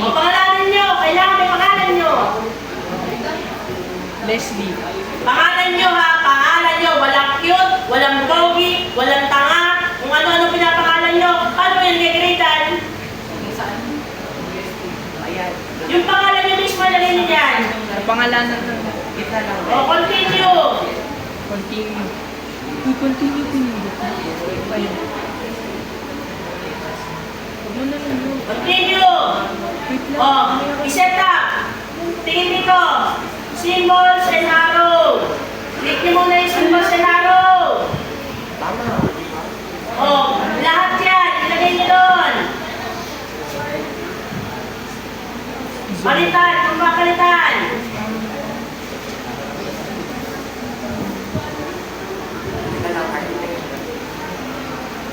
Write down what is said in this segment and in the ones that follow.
O, pangalanan nyo. Kailangan may pangalan nyo. Leslie. Pangalan nyo ha. Pangalan nyo. Walang cute, walang pogi, walang tanga. Kung ano-ano pinapangalan nyo. Paano mo yung nag-gradean? Yung pangalan nyo mismo lagay nyo dyan. Pangalanan na. Kita lang. O, continue. Continue. Continue pinindot. Ayun. Huwag mo na lang yun. Continue. Wait lang. O, iset up. Tingin dito. Symbols and arrow. Click nyo muna yung symbols and arrow. O, lahat yan. Ilagay nyo doon. Palitan. Kung papalitan.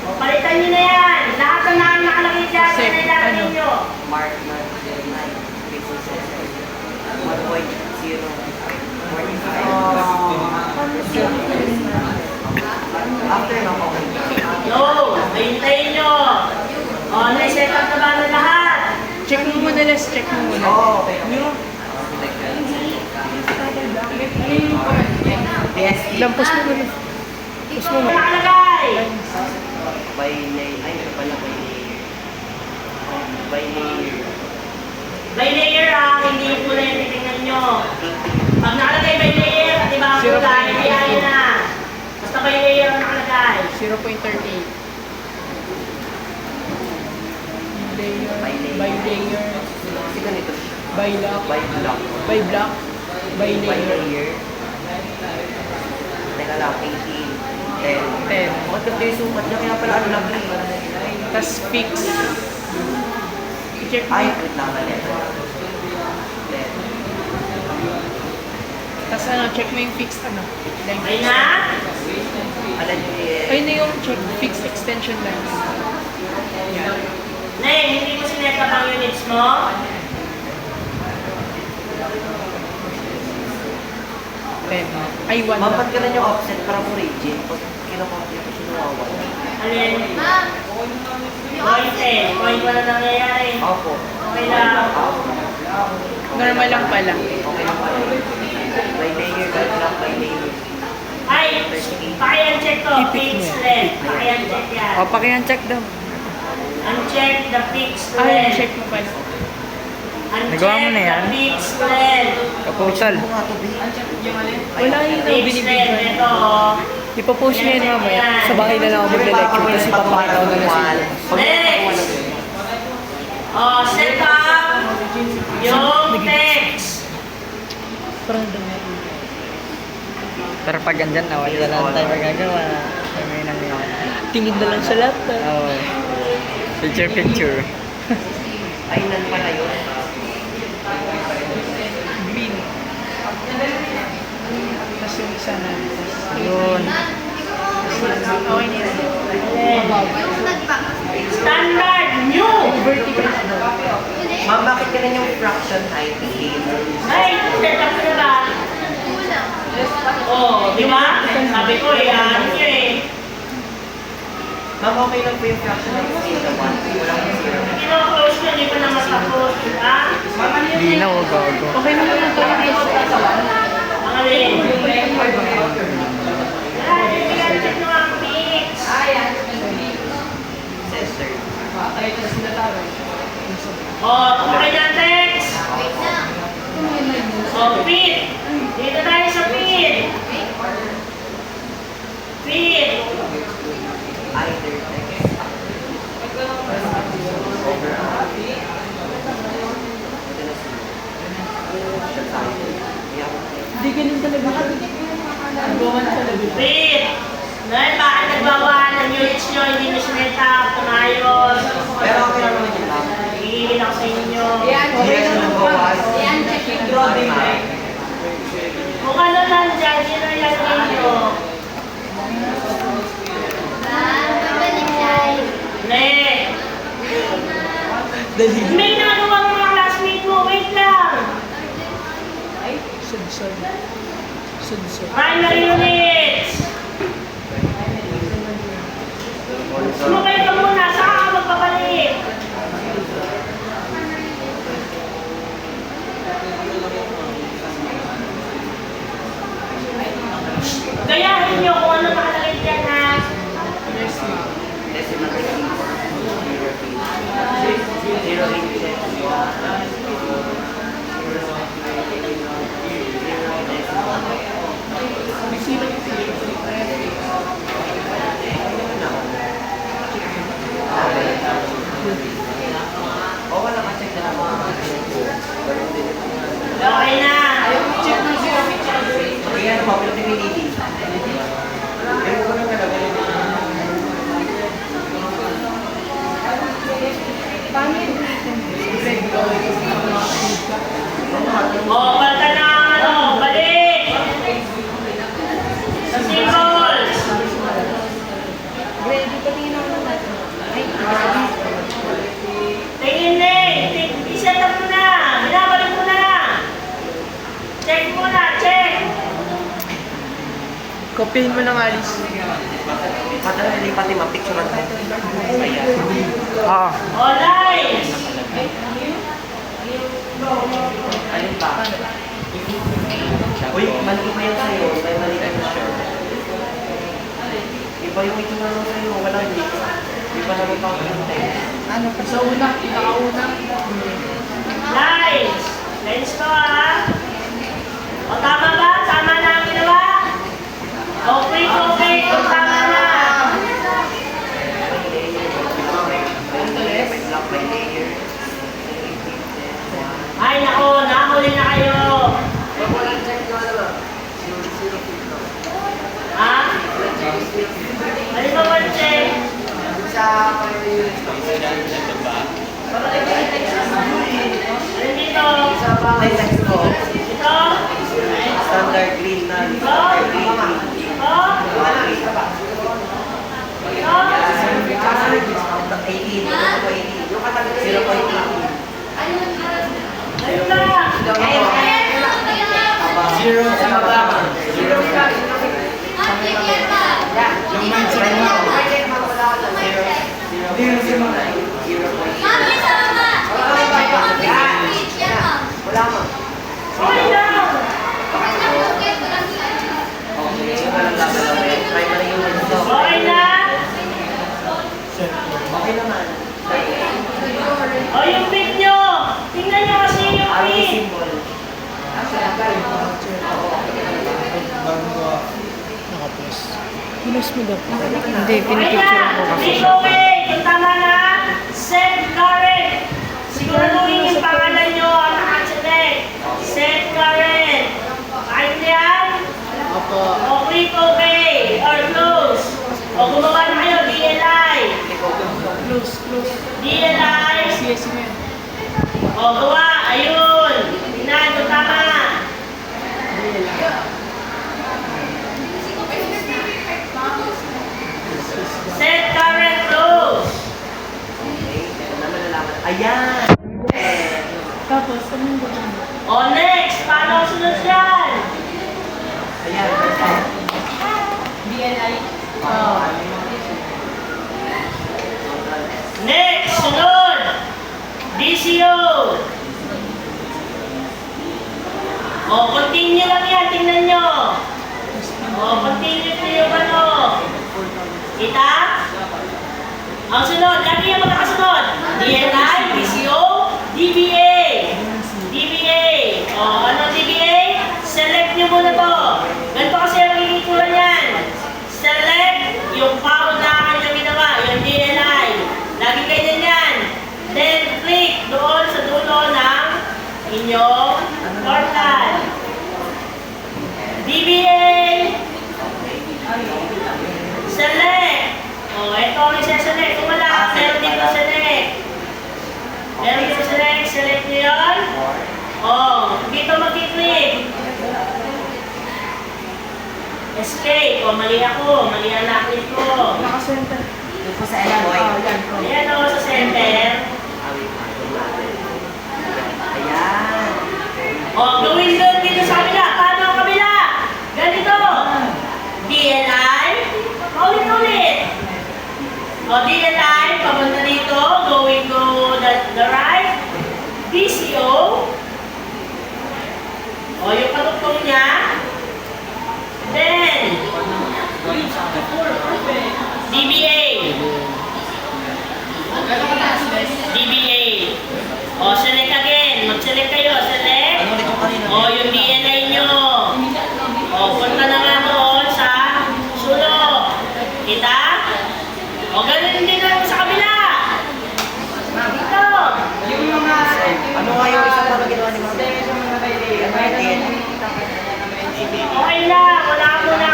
O, palitan nyo na yan. Lahat ng nakalagay dyan. Save, Yan ay lalagay ano? nyo. Mark 1.0 After ng okay. No, hintayin nyo. O, na-set up na ba na lahat? Check mo muna, Les. Check mo muna. Oo, okay. PST. Lampos mo muna. Push mo muna. Nakalagay. By layer. Ay, ito pala by layer. By layer. By layer hindi yung kulay yung titingnan nyo. Pag nakalagay by layer, at iba ang kulay, hindi ayaw na. Basta by layer ang nakalagay. 0.38. Layer. By layer. By layer. Kasi ganito siya. By lock. By block. By block. By By layer. layer. Teka lang, 18. 10. 10. Bakit kasi yung sukat niya? Kaya pala ano lang eh. Tapos fix. I-check mo. Ay, wait lang na letter. 10. Tapos check mo yung fixed ano. Length. Ay na? Alam niyo eh. Ayun na yung check. Fixed extension length. Yan. Neng, hindi mo sinet up ang units mo? Ay, 1 lang. Mapat ka na yung offset para mo rigid. Pag kinakopya ko siya nawawala. Alin? Point 10. Point 1 na nangyayari. Opo. Okay lang. Normal lang pala. Okay lang pala. By layer, by block, by layer. Ay, paki-uncheck to. Fixed length. Paki-uncheck yan. O, pakiyan-check daw. Uncheck the fixed Ay, length. check mo pala. Nagawa mo na yan? Fixed length. Kaputal. Ano nga to, B? Wala yun ang Fixed length. binibigyan. Ito, oh. Ipapost niya yun mamaya. Sa bahay na lang ako magla-lecture kasi papakita ko na sila. Next! Oh, set up yung text. Parang dami. Pero pag andyan na, wala lang tayo magagawa. Kami nang yun. Tingin na lang sa laptop. Oo. Picture. Ay, nan pala yun. Green. Tapos yung isa na. Yun. Okay na yun. Standard new. Vertical ano. Ma'am, bakit ka na yung fraction height scale? Ay, set up na ba? Oh, di ba? Sabi ko, ano nyo eh. Ma'am, okay lang po yung fraction height scale na 1. Walang 0. Kino-close nyo, di pa naman tapos. Ha? Hindi na ako gago. Okay naman yung to. Ang alin. Ay, check nyo ang fix. Sensor. Oh, okay na ang text. So, fit. Dito tayo sa fit. Fit. Either text. Overall. Hindi ganun talaga. Gawan talaga. Fit. Dahil bakit nagbawa ng units nyo, hindi nyo sineta, tumayos. Pero okay lang naman yun, ma'am. Hihilin ako sa inyo. Yes, nabawas. Kung ano lang dyan, yun ang lalagay nyo. Ne! May nagawa ng mga classmate mo, wait lang! Sudsod. Primary units! Sumukay ka muna, saka ka magpapalik. Okay na. Ayan po, pero pinilili. O, basta na ano, balik. Sa symbols. Tingin din. I-set up mo na. Binabalik mo na. Check mo na, check. Kopyahin mo ng Alice. Padala nila pati mapicturean ko. Ayan. Oo. O, lines. Alin pa? Uy, mali pa yan sa'yo. May mali ka na siya. Iba yung ito naman sa'yo. Walang mix. Iba naman pa ang content. Lines. Lines to, ha? O, tama ba? Tama na ang ginawa? Okay, okay. Kung tama na. By layer. Ay, nako. Nahuli na kayo. Ha? Ano ba, Wanche? Ano dito? Ay, text ko. Ito? Standard green na. Ito? Standard green. Ito? Ito? 18. 0.18. Ano ba? Zero sa baba. Zero sa wala mo. Okay lang. Primary unit to. Okay na? Okay naman. O, yung pick nyo. Tingnan nyo kasi yung Arrow pick. symbol. Naka-plus. Pinas mo daw. Hindi, Okay pinipicture na. ko kasi Take siya. away. Kung tama na, set current. Siguraduhin yung pangalan nyo at nakaselect. Set current. Kahit yan? Opo. O, click okay. Or close. O, gumawa na kayo. DLI. DLI. O, gawa. Ayun. Tingnan kung tama. Set current close. Okay, meron na malalaman. Ayan! O, next. Paano ang sunod yan? Ayan. Next, sunod. DCO. O, continue lang yan. Tingnan nyo. O, continue nyo yung ano. Kita? Ang sunod, lagi yung magkakasunod. DNI, DCO, DBA. DBA. O, ano DBA? Select nyo muna to. Ganito kasi ang magiging itsura niyan. Select yung paunahan yung ginawa, yung DNI. Lagi kayo yan. Then, click doon sa dulo ng inyong portal. DBA. Select. O, ito ang isa-select. Kung wala, meron dito select. Meron dito select. Select nyo yun. O, dito mag-click. Escape. O, mali ako. Mali ang na-click ko. Doon po sa Illinois. Ayan o, sa center. Ayan. O, gawin doon dito sa kabila. Paano ang kabila? Ganito. DNI. Ulit-ulit. O, DNI. Papunta dito. Going to the right. DCO. O, yung patugtong niya. Then, DBA. DBA. O, select again. Mag-select kayo. Select. Ano ulit yung kanina? O, yung DNA nyo. O, punta na nga doon sa sulok. Kita? O, ganun din lang sa kabila. Dito. Ano nga yung isang paano ginawa ni Ma'am? Okay lang, wala ka muna